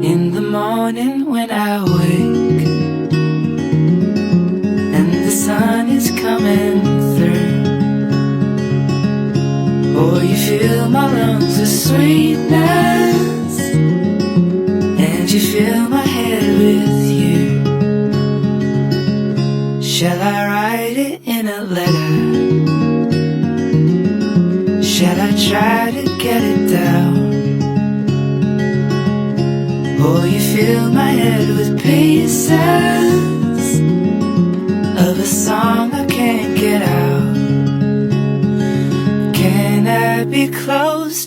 In the morning when I wake and the sun is coming through, oh, you fill my lungs with sweetness, and you fill my head with you. Shall I write it in a letter? Shall I try to get it down? Oh, you fill my head with pieces of a song I can't get out. Can I be close